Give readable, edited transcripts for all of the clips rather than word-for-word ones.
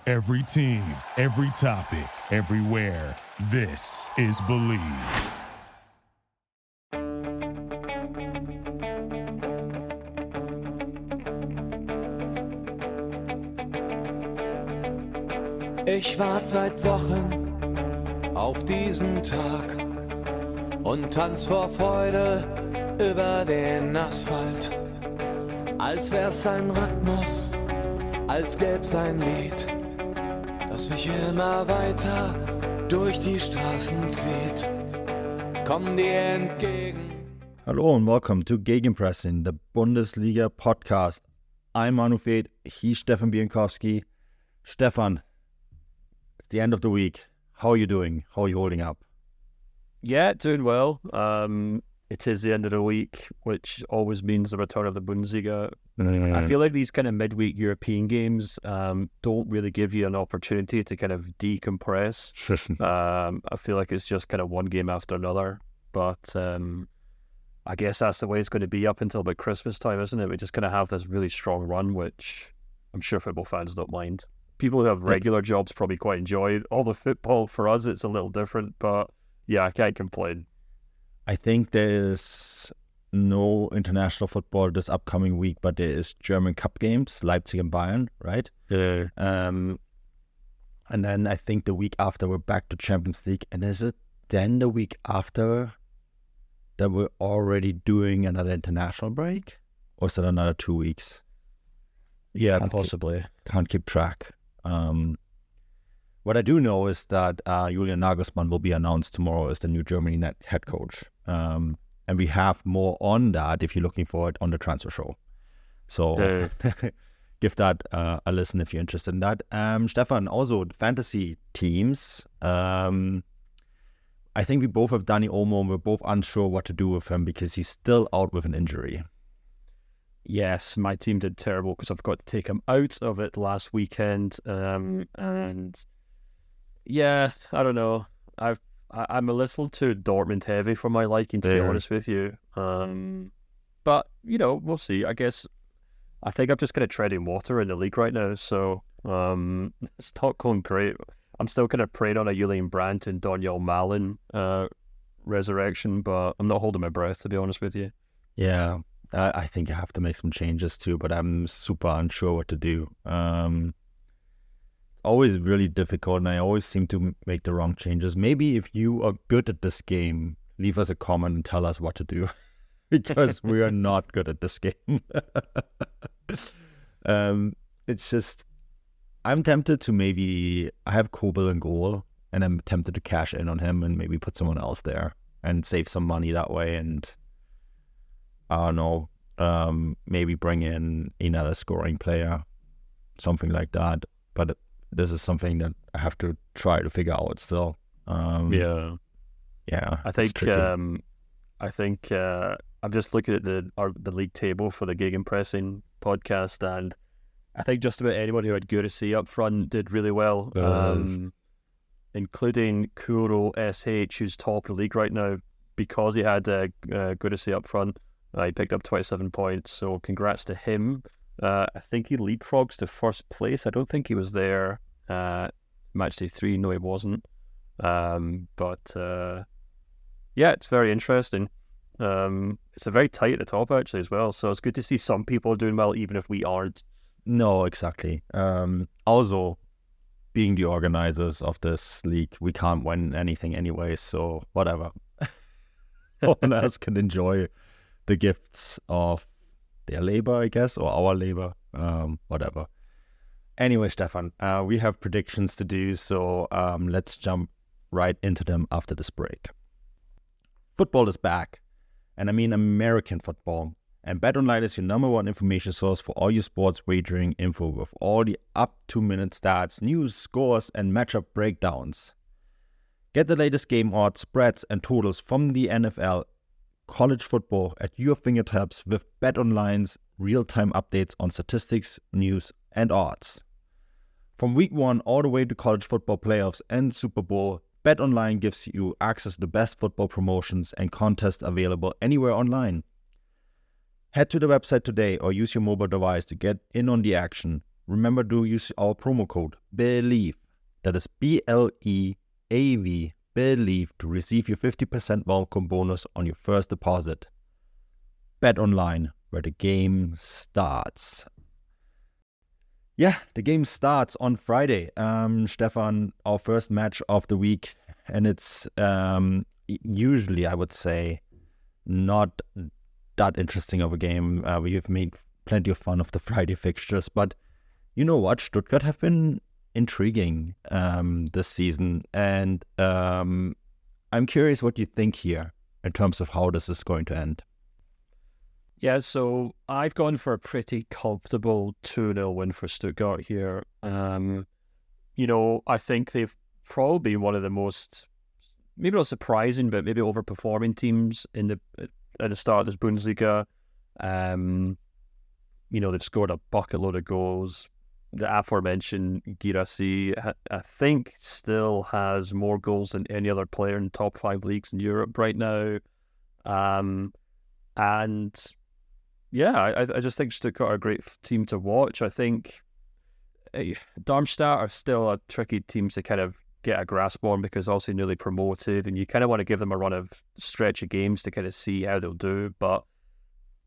Every team, every topic, everywhere. This is Believe. Ich warte seit Wochen auf diesen Tag und tanz vor Freude über den Asphalt. Als wär's ein Rhythmus, als gäb's ein Lied, das mich immer weiter durch die Straßen zieht. Komm dir entgegen. Hello and welcome to Gegenpressing, the Bundesliga podcast. I'm Manu and Stefan, he's Stefan Bienkowski. Stefan, it's the end of the week. How are you doing? How are you holding up? Yeah, doing well. It is the end of the week, which always means the return of the Bundesliga. I feel like these kind of midweek European games don't really give you an opportunity to kind of decompress. I feel like it's just kind of one game after another. But I guess that's the way it's going to be up until about Christmas time, isn't it? We just kind of have this really strong run, which I'm sure football fans don't mind. People who have regular jobs probably quite enjoy all the football. For us, it's a little different, but yeah, I can't complain. I think there's no international football this upcoming week, but there is German Cup games, Leipzig and Bayern, right? Yeah. And then I think the week after we're back to Champions League. And is it then the week after that we're already doing another international break? Or is it another 2 weeks? Yeah, possibly. Can't keep track. What I do know is that Julian Nagelsmann will be announced tomorrow as the new Germany head coach. And we have more on that if you're looking for it on the transfer show. So give that a listen if you're interested in that. Stefan, also fantasy teams. I think we both have Dani Olmo and we're both unsure what to do with him because he's still out with an injury. Yes, my team did terrible because I've got to take him out of it last weekend. And yeah, I don't know. I'm a little too Dortmund heavy for my liking, to be honest with you. But, you know, we'll see. I think I'm just kind of treading water in the league right now. So it's not going great. I'm still kind of praying on a Julian Brandt and Daniel Malin resurrection, but I'm not holding my breath, to be honest with you. Yeah. I think I have to make some changes too, but I'm super unsure what to do. Always really difficult, and I always seem to make the wrong changes. Maybe if you are good at this game, leave us a comment and tell us what to do, because we are not good at this game. It's just, I'm tempted to I have Kobel in goal, and I'm tempted to cash in on him and maybe put someone else there and save some money that way, and I don't know, maybe bring in another scoring player, something like that. But this is something that I have to try to figure out still. Yeah. I think I'm just looking at the league table for the Gegenpressing podcast, and I think just about anyone who had Gurisi up front did really well, including Kuro SH, who's top of the league right now because he had Gurisi up front. He picked up 27 points, so congrats to him. I think he leapfrogs to first place. I don't think he was there Matchday 3. No, he wasn't. But yeah, it's very interesting. It's a very tight at the top, actually, as well. So it's good to see some people doing well, even if we aren't. No, exactly. Also, being the organizers of this league, we can't win anything anyway, so whatever. No one else can enjoy the gifts of their labor, I guess, or our labor, whatever. Anyway, Stefan, we have predictions to do, so let's jump right into them after this break. Football is back, and I mean American football. And BetOnline is your number one information source for all your sports wagering info with all the up-to-minute stats, news, scores, and matchup breakdowns. Get the latest game odds, spreads, and totals from the NFL, college football at your fingertips with BetOnline's real-time updates on statistics, news, and odds. From week 1 all the way to college football playoffs and Super Bowl, BetOnline gives you access to the best football promotions and contests available anywhere online. Head to the website today or use your mobile device to get in on the action. remember to use our promo code BELIEVE. That is BLEAV, BELIEVE, to receive your 50% welcome bonus on your first deposit. Bet online, where the game starts. Yeah, the game starts on Friday. Stefan, our first match of the week, and it's usually, I would say, not that interesting of a game. We've made plenty of fun of the Friday fixtures, but you know what? Stuttgart have been intriguing this season, and I'm curious what you think here in terms of how this is going to end. Yeah, so I've gone for a pretty comfortable 2-0 win for Stuttgart here. I think they've probably been one of the most, maybe not surprising, but maybe overperforming teams at the start of this Bundesliga. They've scored a bucket load of goals. The aforementioned Girassi, I think, still has more goals than any other player in the top 5 leagues in Europe right now. I just think Stuttgart are a great team to watch. I think Darmstadt are still a tricky team to kind of get a grasp on because obviously newly promoted, and you kind of want to give them a run of stretch of games to kind of see how they'll do. But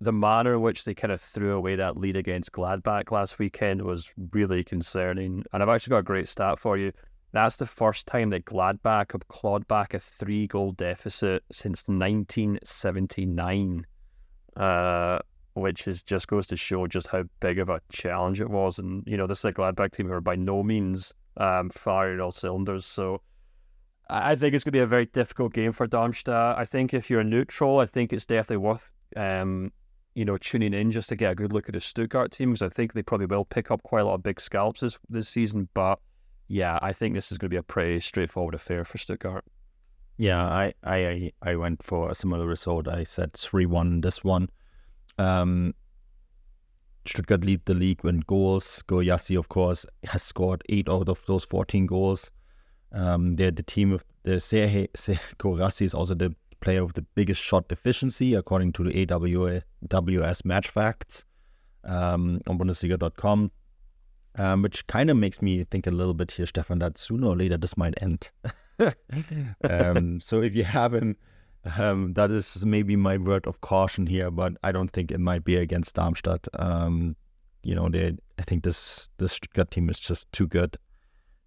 the manner in which they kind of threw away that lead against Gladbach last weekend was really concerning. And I've actually got a great stat for you. That's the first time that Gladbach have clawed back a 3-goal deficit since 1979. Which just goes to show just how big of a challenge it was. And, this is a Gladbach team who are by no means firing all cylinders. So I think it's going to be a very difficult game for Darmstadt. I think if you're a neutral, I think it's definitely worth, tuning in just to get a good look at the Stuttgart team, because I think they probably will pick up quite a lot of big scalps this season. But yeah, I think this is going to be a pretty straightforward affair for Stuttgart. Yeah, I went for a similar result. I said 3-1 this one. Stuttgart lead the league in goals. Girassi, of course, has scored 8 out of those 14 goals. They're the team of the Girassi is also the player with the biggest shot efficiency according to the AWS match facts on Bundesliga.com, which kind of makes me think a little bit here, Stefan, that sooner or later this might end. So if you haven't, that is maybe my word of caution here, but I don't think it might be against Darmstadt. I think this Stuttgart team is just too good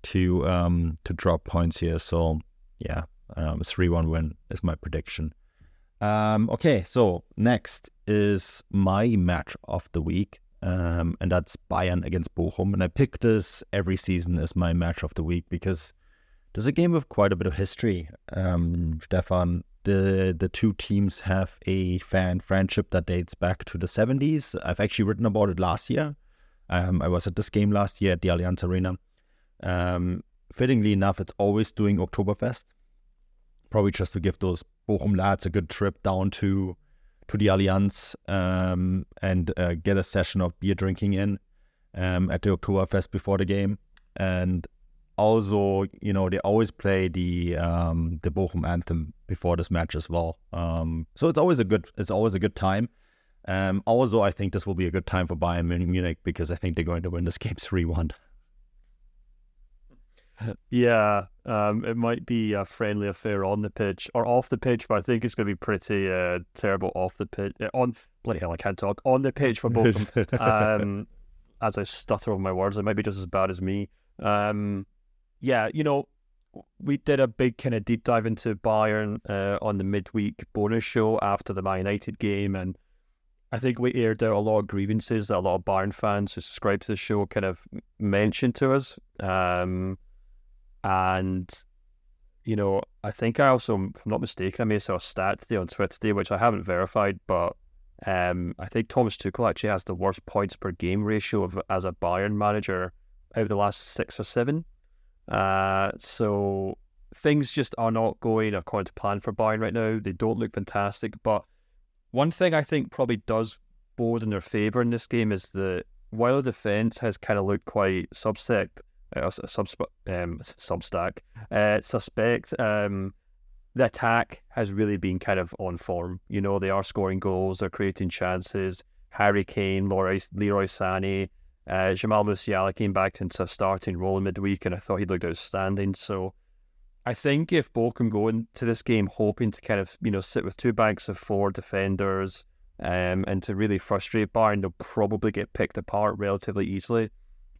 to drop points here. So yeah, 3-1 win is my prediction. Okay, so next is my match of the week, and that's Bayern against Bochum. And I pick this every season as my match of the week because there's a game with quite a bit of history. Stefan, the two teams have a fan friendship that dates back to the 70s. I've actually written about it last year. I was at this game last year at the Allianz Arena. Fittingly enough, it's always doing Oktoberfest. Probably just to give those Bochum lads a good trip down to the Allianz and get a session of beer drinking in at the Oktoberfest before the game. And also, they always play the Bochum anthem before this match as well. So it's always a good time. Also, I think this will be a good time for Bayern Munich because I think they're going to win this game 3-1. Yeah, it might be a friendly affair on the pitch or off the pitch, but I think it's going to be pretty terrible off the pitch. Bloody hell, I can't talk. On the pitch for Bochum. As I stutter over my words, it might be just as bad as me. Yeah, we did a big kind of deep dive into Bayern on the midweek bonus show after the Man United game, and I think we aired out a lot of grievances that a lot of Bayern fans who subscribe to the show kind of mentioned to us. And, I think I also, if I'm not mistaken, I may have saw a stat today on Twitter today, which I haven't verified, but I think Thomas Tuchel actually has the worst points per game ratio as a Bayern manager out of the last 6 or 7. So things just are not going according to plan for Bayern right now. They don't look fantastic, but one thing I think probably does bode in their favour in this game is that while the defence has kind of looked quite suspect, the attack has really been kind of on form. They are scoring goals, they're creating chances. Harry Kane, Leroy Sané, Jamal Musiala came back into a starting role in midweek, and I thought he looked outstanding. So I think if Bochum go into this game hoping to kind of, sit with two banks of four defenders and to really frustrate Bayern, they'll probably get picked apart relatively easily.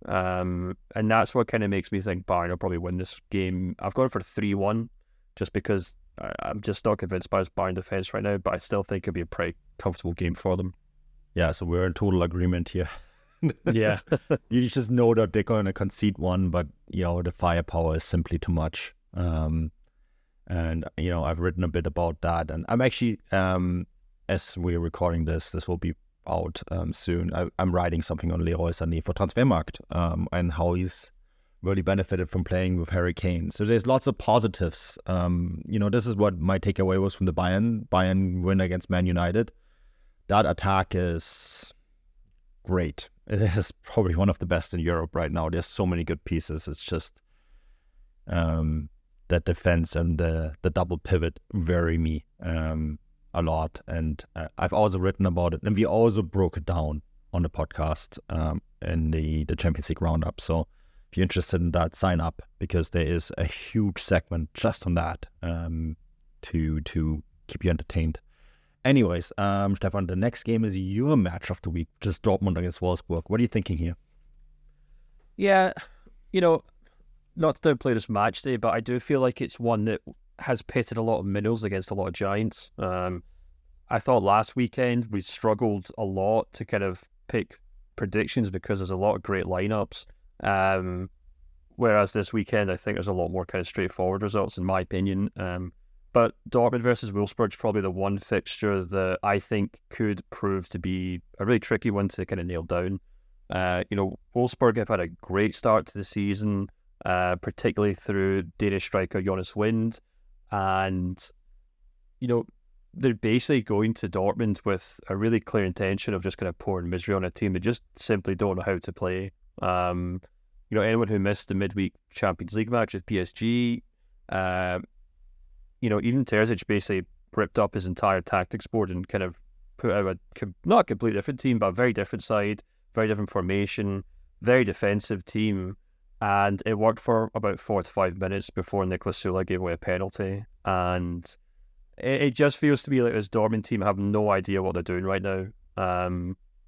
And that's what kind of makes me think Bayern will probably win this game. I've gone for 3-1 just because I'm just not convinced by his Bayern defence right now, but I still think it'll be a pretty comfortable game for them. Yeah, so we're in total agreement here. Yeah. You just know that they're going to concede one, but, the firepower is simply too much. And, I've written a bit about that. And I'm actually, as we're recording this will be out soon. I'm writing something on Leroy Sané for Transfermarkt and how he's really benefited from playing with Harry Kane. So there's lots of positives. This is what my takeaway was from the Bayern win against Man United. That attack is great. It is probably one of the best in Europe right now. There's so many good pieces. It's just that defense and the double pivot vary me a lot. And I've also written about it. And we also broke it down on the podcast in the Champions League roundup. So if you're interested in that, sign up, because there is a huge segment just on that to keep you entertained. Anyways, Stefan, the next game is your match of the week, just Dortmund against Wolfsburg. What are you thinking here? Yeah, not to play this match day, but I do feel like it's one that has pitted a lot of minnows against a lot of giants. I thought last weekend we struggled a lot to kind of pick predictions because there's a lot of great lineups. Whereas this weekend, I think there's a lot more kind of straightforward results, in my opinion. But Dortmund versus Wolfsburg is probably the one fixture that I think could prove to be a really tricky one to kind of nail down. Wolfsburg have had a great start to the season, particularly through Danish striker Jonas Wind. And, they're basically going to Dortmund with a really clear intention of just kind of pouring misery on a team that just simply don't know how to play. Anyone who missed the midweek Champions League match with PSG, even Terzic basically ripped up his entire tactics board and kind of put out not a completely different team, but a very different side, very different formation, very defensive team. And it worked for about 4 to 5 minutes before Niklas Süle gave away a penalty. And it just feels to me like this Dortmund team have no idea what they're doing right now.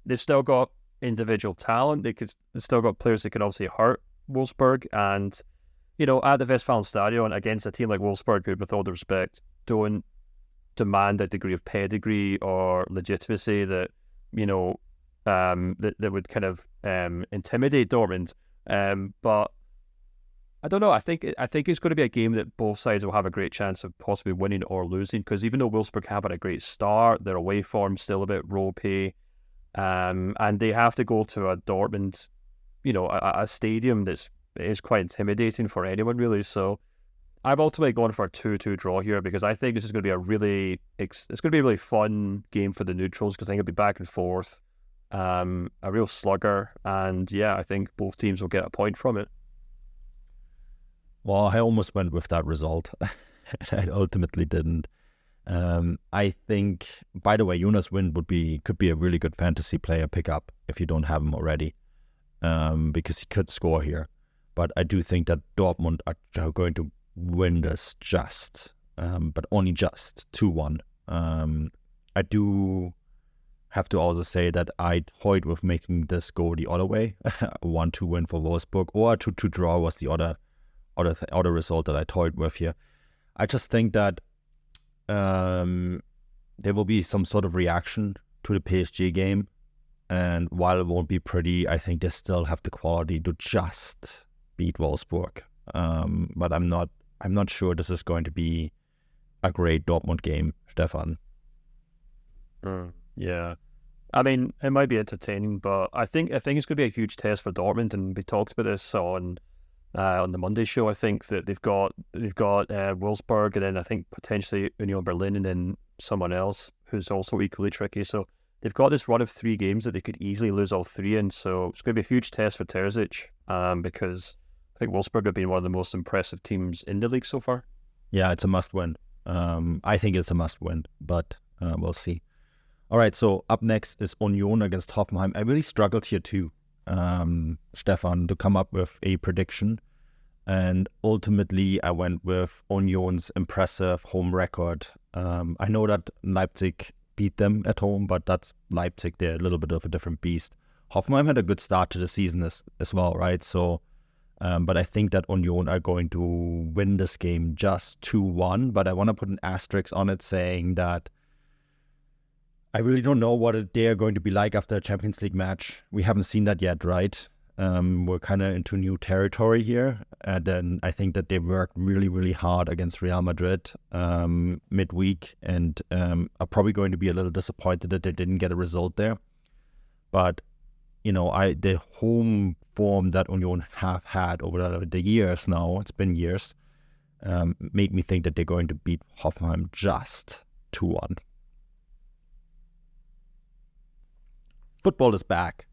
They've still got individual talent. They've still got players that can obviously hurt Wolfsburg. And at the Westfalenstadion against a team like Wolfsburg, who, with all due respect, don't demand a degree of pedigree or legitimacy that that would kind of intimidate Dortmund. But I don't know. I think it's going to be a game that both sides will have a great chance of possibly winning or losing. Because even though Wolfsburg have had a great start, their away form still a bit ropey, and they have to go to a Dortmund, a stadium that is quite intimidating for anyone really. So I've ultimately gone for a 2-2 draw here because I think this is going to be a really fun game for the neutrals, because I think it'll be back and forth, a real slugger, and yeah, I think both teams will get a point from it. Well, I almost went with that result. I ultimately didn't. I think, by the way, Jonas Wind could be a really good fantasy player pickup if you don't have him already, because he could score here. But I do think that Dortmund are going to win this but only just 2-1. I do have to also say that I toyed with making this go the other way, 1-2 win for Wolfsburg, or a 2-2 draw was the other result that I toyed with here. I just think that there will be some sort of reaction to the PSG game, and while it won't be pretty, I think they still have the quality to just beat Wolfsburg. But I'm not sure this is going to be a great Dortmund game, Stefan. Yeah, I mean, it might be entertaining, but I think it's going to be a huge test for Dortmund, and we talked about this on the Monday show. I think that they've got Wolfsburg, and then I think potentially Union Berlin, and then someone else who's also equally tricky. So they've got this run of 3 games that they could easily lose all 3 in. So it's going to be a huge test for Terzic, because I think Wolfsburg have been one of the most impressive teams in the league so far. Yeah, it's a must-win. I think it's a must-win, but we'll see. All right, so up next is Union against Hoffenheim. I really struggled here too. Stefan, to come up with a prediction. And ultimately, I went with Union's impressive home record. I know that Leipzig beat them at home, but that's Leipzig. They're a little bit of a different beast. Hoffenheim had a good start to the season as well, right? So, but I think that Union are going to win this game just 2-1. But I want to put an asterisk on it saying that I really don't know what they are going to be like after a Champions League match. We haven't seen that yet, right? We're kind of into new territory here. And then I think that they worked really, really hard against Real Madrid midweek and are probably going to be a little disappointed that they didn't get a result there. But, the home form that Union have had over the years now, it's been years, made me think that they're going to beat Hoffenheim just 2-1. Football is back.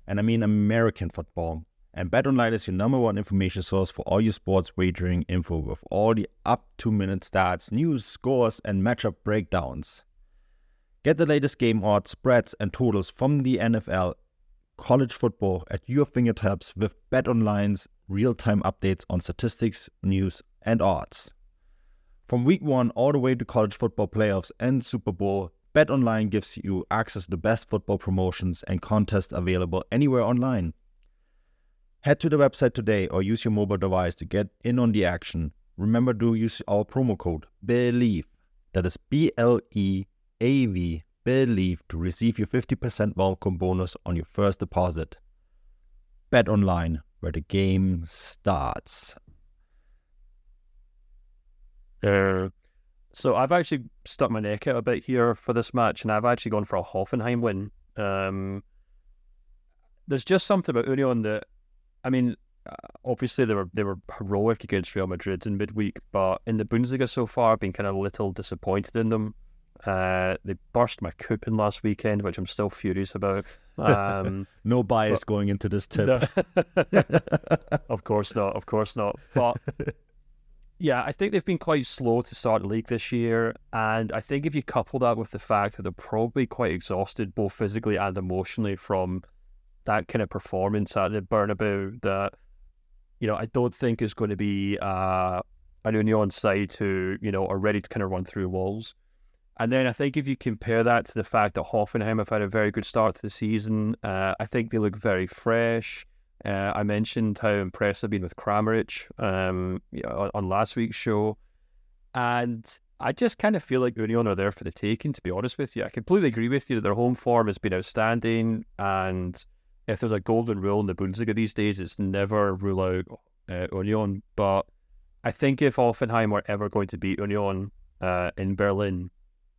And I mean American football. And BetOnline is your number one information source for all your sports wagering info with all the up-to-minute stats, news, scores, and matchup breakdowns. Get the latest game odds, spreads, and totals from the NFL, college football at your fingertips with BetOnline's real-time updates on statistics, news, and odds. From week 1 all the way to college football playoffs and Super Bowl, BetOnline gives you access to the best football promotions and contests available anywhere online. Head to the website today or use your mobile device to get in on the action. Remember to use our promo code BELIEVE, that is BLEAV, BELIEVE, to receive your 50% welcome bonus on your first deposit. BetOnline, where the game starts. So I've actually stuck my neck out a bit here for this match, and I've actually gone for a Hoffenheim win. There's just something about Union that, obviously they were heroic against Real Madrid in midweek, but in the Bundesliga so far, I've been kind of a little disappointed in them. They burst my coupon last weekend, which I'm still furious about. No bias going into this tip. No. Of course not. But yeah, I think they've been quite slow to start the league this year, and I think if you couple that with the fact that they're probably quite exhausted both physically and emotionally from that kind of performance at the Bernabeu, that I don't think is going to be an Union side who are ready to kind of run through walls. And then I think if you compare that to the fact that Hoffenheim have had a very good start to the season, I think they look very fresh. I mentioned how impressed I've been with Kramaric on last week's show. And I just kind of feel like Union are there for the taking, to be honest with you. I completely agree with you that their home form has been outstanding. And if there's a golden rule in the Bundesliga these days, it's never rule out Union. But I think if Hoffenheim were ever going to beat Union in Berlin,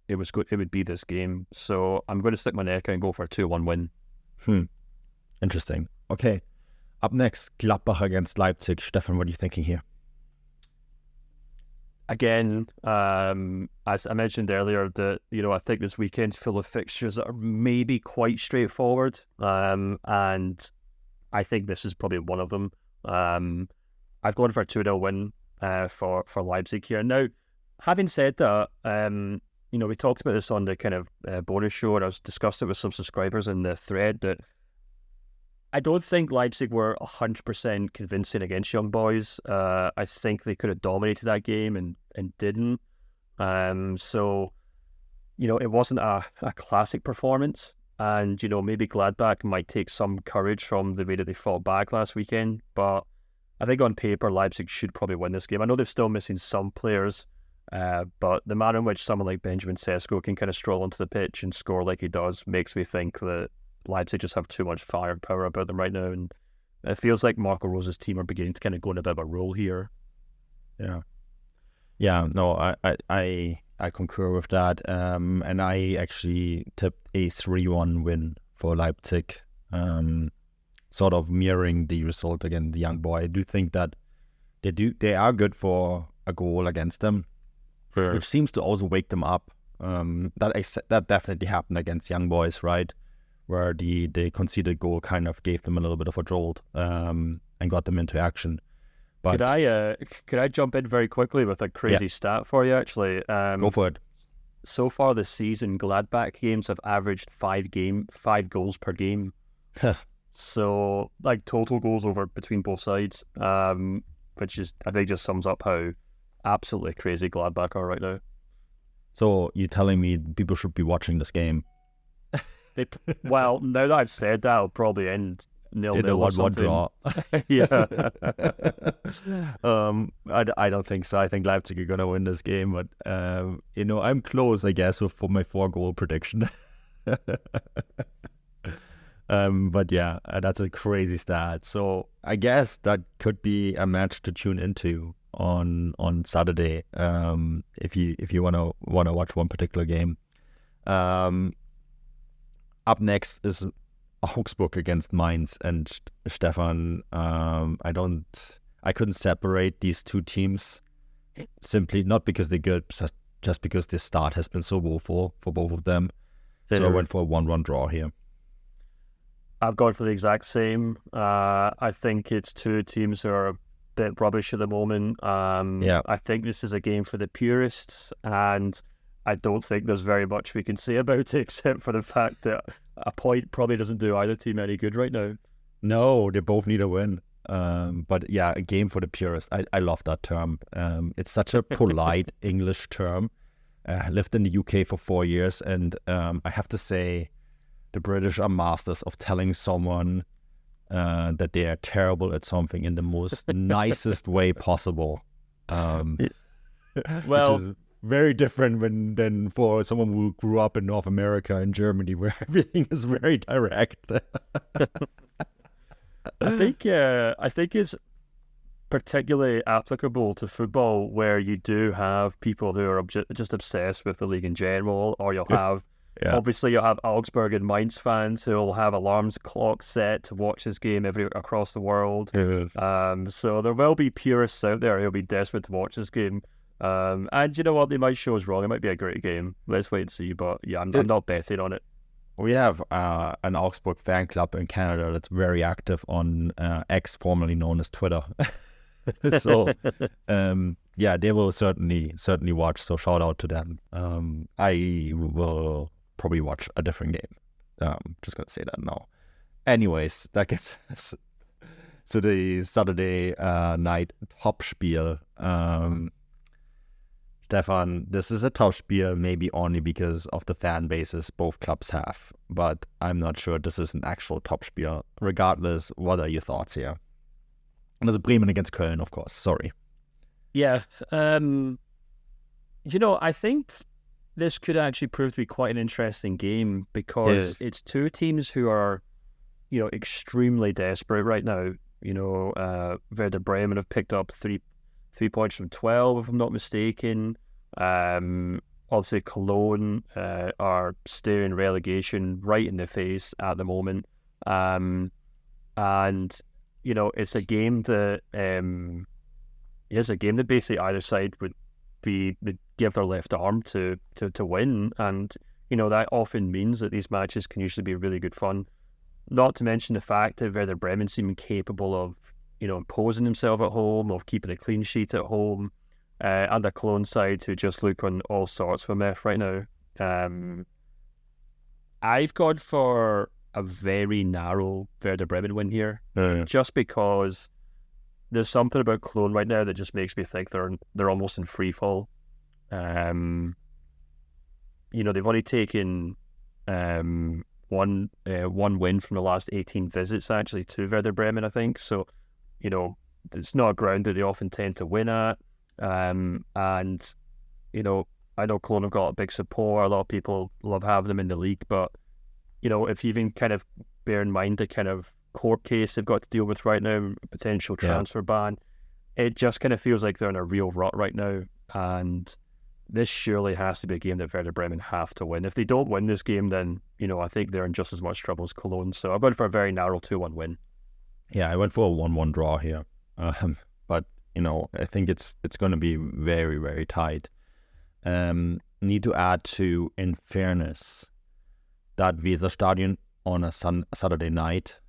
it would be this game. So I'm going to stick my neck out and go for a 2-1 win. Interesting. Okay. Up next, Gladbach against Leipzig. Stefan, what are you thinking here? Again, as I mentioned earlier, that I think this weekend's full of fixtures that are maybe quite straightforward, and I think this is probably one of them. I've gone for a 2-0 win for Leipzig here. Now, having said that, we talked about this on the kind of bonus show, and I was discussing it with some subscribers in the thread that I don't think Leipzig were 100% convincing against Young Boys. I think they could have dominated that game and didn't. So, it wasn't a classic performance. And, maybe Gladbach might take some courage from the way that they fought back last weekend. But I think on paper, Leipzig should probably win this game. I know they're still missing some players, but the manner in which someone like Benjamin Sesko can kind of stroll onto the pitch and score like he does makes me think that Leipzig just have too much firepower about them right now, and it feels like Marco Rose's team are beginning to kind of go in a bit of a roll here. No, I concur with that, and I actually tipped a 3-1 win for Leipzig, sort of mirroring the result against the Young Boy. I do think that they are good for a goal against them, which seems to also wake them up. That definitely happened against Young Boys, right? Where the conceded goal kind of gave them a little bit of a jolt and got them into action. But could I jump in very quickly with a crazy stat for you, actually? Go for it. So far this season, Gladbach games have averaged 5 goals per game. So, like, total goals over between both sides, which is, I think, just sums up how absolutely crazy Gladbach are right now. So you're telling me people should be watching this game? Well, now that I've said that, it'll probably end 0-0 or 1-1 draw. Yeah. I don't think so. I think Leipzig are gonna win this game, but I'm close, I guess, for my 4-goal prediction. But yeah, that's a crazy stat. So I guess that could be a match to tune into on Saturday. If you wanna watch one particular game. Up next is Augsburg against Mainz, and Stefan. I couldn't separate these two teams, simply not because they're good, just because the start has been so woeful for both of them. So I went for a 1-1 draw here. I've gone for the exact same. I think it's two teams who are a bit rubbish at the moment. I think this is a game for the purists, and I don't think there's very much we can say about it except for the fact that a point probably doesn't do either team any good right now. No, they both need a win. But yeah, a game for the purists. I love that term. It's such a polite English term. I lived in the UK for 4 years, and I have to say the British are masters of telling someone that they are terrible at something in the most nicest way possible. Well, which is very different than for someone who grew up in North America and Germany, where everything is very direct. I think it's particularly applicable to football, where you do have people who are just obsessed with the league in general, or you'll have obviously you'll have Augsburg and Mainz fans who will have alarms clocks set to watch this game across the world. So there will be purists out there who'll be desperate to watch this game. And you know what? They might show us wrong. It might be a great game. Let's wait and see. But yeah, I'm not betting on it. We have an Augsburg fan club in Canada that's very active on X, formerly known as Twitter. So yeah, they will certainly watch. So shout out to them. I will probably watch a different game. Just gonna say that now. Anyways, that gets us to the Saturday night Topspiel. Stefan, this is a Topspiel maybe only because of the fan bases both clubs have, but I'm not sure this is an actual Topspiel. Regardless, what are your thoughts here? And there's Bremen against Köln, of course. Sorry. Yeah. I think this could actually prove to be quite an interesting game because it's two teams who are, extremely desperate right now. Werder Bremen have picked up three points from 12, if I'm not mistaken. Obviously, Cologne are staring relegation right in the face at the moment. And it's a game that basically either side would give their left arm to win, and that often means that these matches can usually be really good fun. Not to mention the fact that Werder Bremen seem capable of imposing himself at home, of keeping a clean sheet at home, and a Cologne side who just look on all sorts of a mess right now. I've gone for a very narrow Werder Bremen win here, just because there's something about Cologne right now that just makes me think they're almost in free fall. They've only taken one win from the last 18 visits actually to Werder Bremen, I think. So, it's not a ground that they often tend to win at. And I know Cologne have got a big support. A lot of people love having them in the league, but if you even kind of bear in mind the kind of court case they've got to deal with right now, potential transfer ban, it just kind of feels like they're in a real rut right now. And this surely has to be a game that Werder Bremen have to win. If they don't win this game, then I think they're in just as much trouble as Cologne. So I'm going for a very narrow 2-1 win. Yeah, I went for a 1-1 draw here. But I think it's going to be very, very tight. Need to add to, in fairness, that Weserstadion on a Saturday night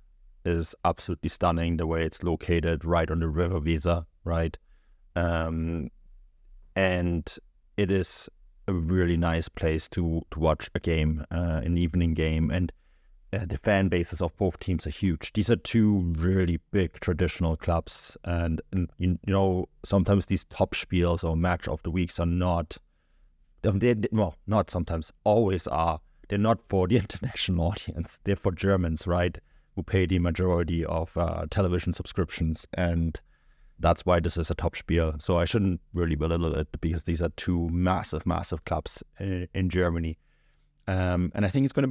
is absolutely stunning, the way it's located right on the river Weser, right? And it is a really nice place to watch a game, an evening game. And the fan bases of both teams are huge. These are two really big traditional clubs, and sometimes these top spiels or match of the weeks are not. Not sometimes, always are. They're not for the international audience. They're for Germans, right, who pay the majority of television subscriptions, and that's why this is a top spiel. So I shouldn't really belittle it, because these are two massive, massive clubs in Germany. And I think it's going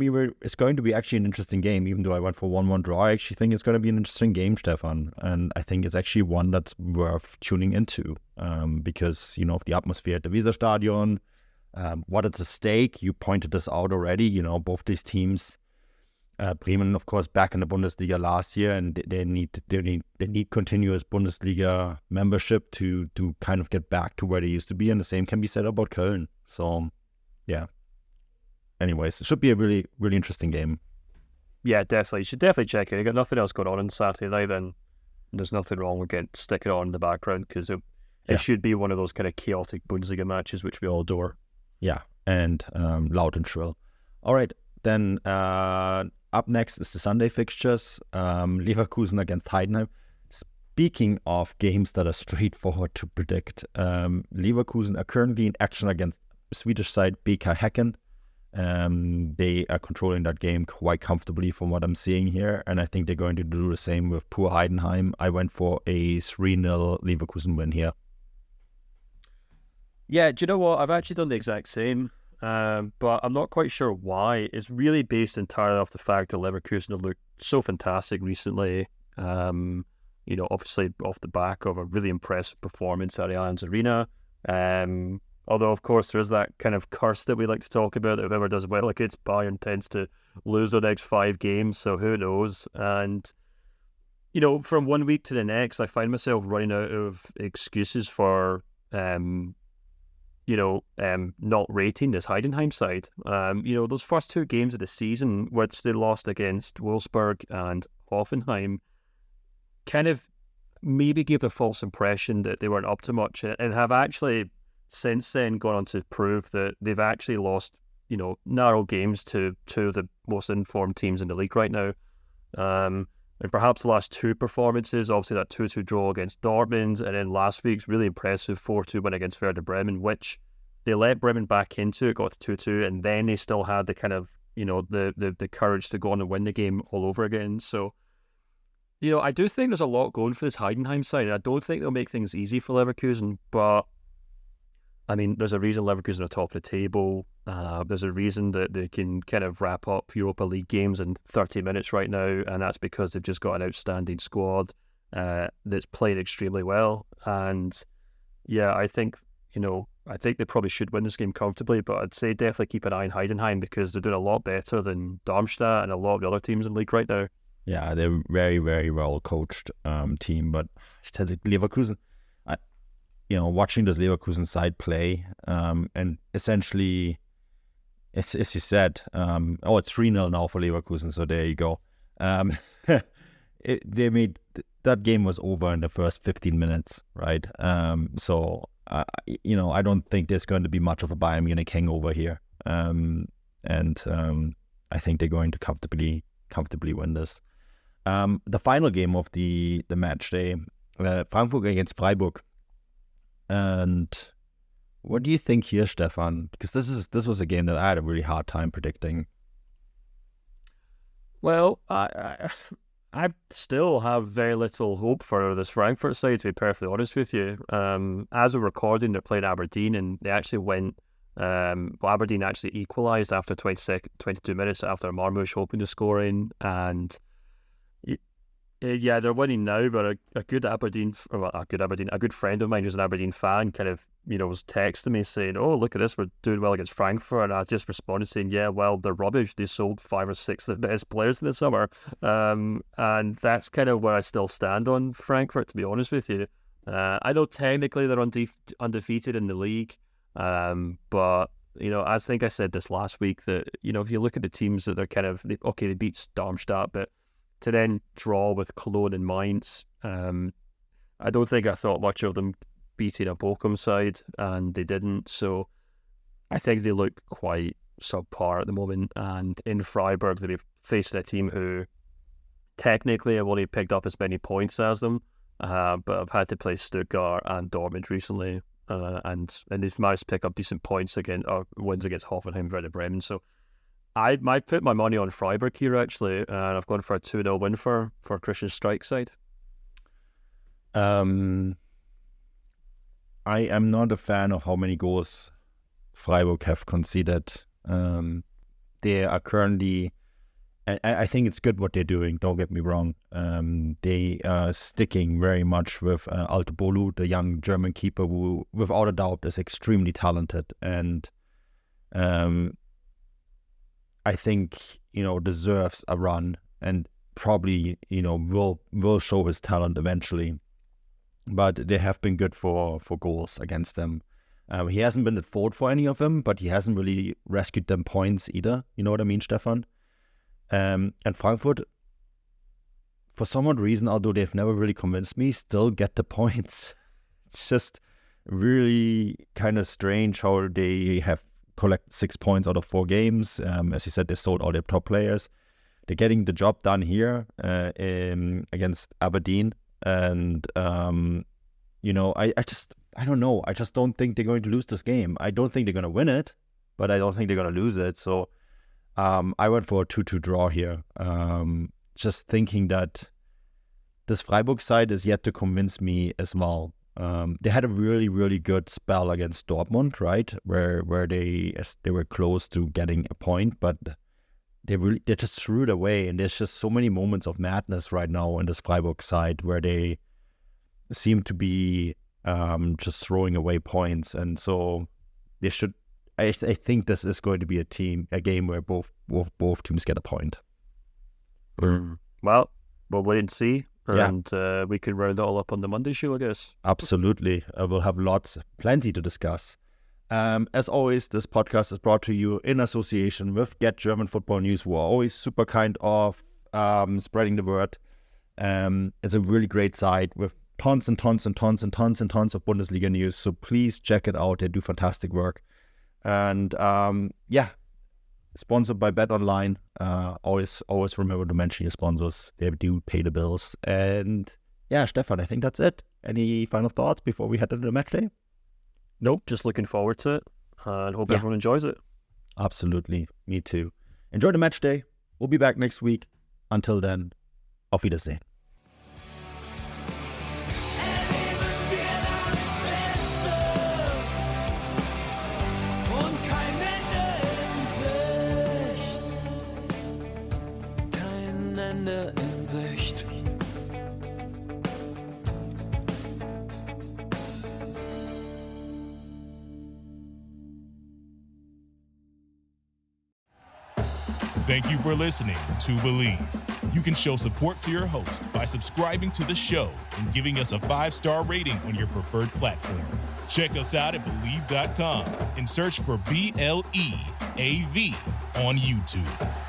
to be actually an interesting game, even though I went for 1-1 draw. I actually think it's going to be an interesting game, Stefan. And I think it's actually one that's worth tuning into, because, of the atmosphere at the Weserstadion, what is at stake. You pointed this out already, both these teams, Bremen, of course, back in the Bundesliga last year, and they need continuous Bundesliga membership to kind of get back to where they used to be. And the same can be said about Köln. So, yeah. Anyways, it should be a really, really interesting game. Yeah, definitely. You should definitely check it. You got nothing else going on Saturday night, then there's nothing wrong with sticking it on in the background, because it should be one of those kind of chaotic Bundesliga matches which we all adore. Yeah, and loud and shrill. All right, then up next is the Sunday fixtures. Leverkusen against Heidenheim. Speaking of games that are straightforward to predict, Leverkusen are currently in action against Swedish side BK Häcken. They are controlling that game quite comfortably from what I'm seeing here, and I think they're going to do the same with poor Heidenheim. I went for a 3-0 Leverkusen win here. Yeah, do you know what? I've actually done the exact same, but I'm not quite sure why. It's really based entirely off the fact that Leverkusen have looked so fantastic recently. Obviously off the back of a really impressive performance at the Allianz Arena. Although, of course, there is that kind of curse that we like to talk about. If whoever does well against Bayern tends to lose the next 5 games, so who knows? And, from one week to the next, I find myself running out of excuses for, not rating this Heidenheim side. Those first 2 games of the season, which they lost against Wolfsburg and Hoffenheim, kind of maybe gave the false impression that they weren't up to much, and have actually since then gone on to prove that they've actually lost, narrow games to 2 of the most informed teams in the league right now. And perhaps the last 2 performances, obviously that 2-2 draw against Dortmund, and then last week's really impressive 4-2 win against Werder Bremen, which they let Bremen back into. It got to 2-2, and then they still had the kind of, the courage to go on and win the game all over again. So, I do think there's a lot going for this Heidenheim side. I don't think they'll make things easy for Leverkusen, but I mean, there's a reason Leverkusen are top of the table. There's a reason that they can kind of wrap up Europa League games in 30 minutes right now, and that's because they've just got an outstanding squad that's played extremely well. And yeah, I think they probably should win this game comfortably, but I'd say definitely keep an eye on Heidenheim, because they're doing a lot better than Darmstadt and a lot of the other teams in the league right now. Yeah, they're very, very well coached team, but Leverkusen, watching this Leverkusen side play, and essentially, as you said, it's 3-0 now for Leverkusen, so there you go. That game was over in the first 15 minutes, right? So I don't think there's going to be much of a Bayern Munich hangover here, and I think they're going to comfortably win this. The final game of the match day, Frankfurt against Freiburg. And what do you think here, Stefan? Because this was a game that I had a really hard time predicting. Well, I still have very little hope for this Frankfurt side, to be perfectly honest with you. As we're recording, they're playing Aberdeen, and they actually went. Aberdeen actually equalised after 22 minutes after Marmoush opened the scoring, and they're winning now. But a good friend of mine who's an Aberdeen fan kind of was texting me saying, "Oh, look at this, we're doing well against Frankfurt," and I just responded saying, "Yeah, well, they're rubbish. They sold 5 or 6 of the best players in the summer," and that's kind of where I still stand on Frankfurt, to be honest with you. I know technically they're undefeated in the league. But I think I said this last week that if you look at the teams that they're they beat Darmstadt, but to then draw with Cologne and Mainz, I don't think I thought much of them beating a Bochum side, and they didn't. So I think they look quite subpar at the moment. And in Freiburg, they'll be facing a team who technically have only picked up as many points as them, but I've had to play Stuttgart and Dortmund recently, and they've managed to pick up decent points against wins against Hoffenheim, Werder Bremen. So I might put my money on Freiburg here actually, and I've gone for a 2-0 win for Christian Streich side. I am not a fan of how many goals Freiburg have conceded. They are currently, I think it's good what they're doing, don't get me wrong. They are sticking very much with Altobolu, the young German keeper who, without a doubt, is extremely talented and I think, deserves a run and probably, will show his talent eventually. But they have been good for goals against them. He hasn't been at fault for any of them, but he hasn't really rescued them points either. You know what I mean, Stefan? And Frankfurt, for some odd reason, although they've never really convinced me, still get the points. It's just really kind of strange how they have collected 6 points out of 4 games. As you said, they sold all their top players. They're getting the job done here against Aberdeen. And, I don't know. I just don't think they're going to lose this game. I don't think they're going to win it, but I don't think they're going to lose it. So I went for a 2-2 draw here. Just thinking that this Freiburg side is yet to convince me as well. They had a really, really good spell against Dortmund, right? Where they were close to getting a point, but they just threw it away. And there's just so many moments of madness right now in this Freiburg side where they seem to be just throwing away points. And so they should. I think this is going to be a game where both teams get a point. Well, we'll wait and see. And we can round it all up on the Monday show, I guess. Absolutely. We'll have plenty to discuss. As always, this podcast is brought to you in association with Get German Football News, who are always super kind of spreading the word. It's a really great site with tons and tons and tons and tons and tons of Bundesliga news. So please check it out. They do fantastic work. And sponsored by Bet Online. Always remember to mention your sponsors. They do pay the bills. And Stefan, I think that's it. Any final thoughts before we head into the match day? Nope, just looking forward to it and hope everyone enjoys it. Absolutely, me too. Enjoy the match day. We'll be back next week. Until then, auf Wiedersehen. In Sicht. Thank you for listening to Believe. You can show support to your host by subscribing to the show and giving us a 5-star rating on your preferred platform. Check us out at Believe.com and search for BLEAV on YouTube.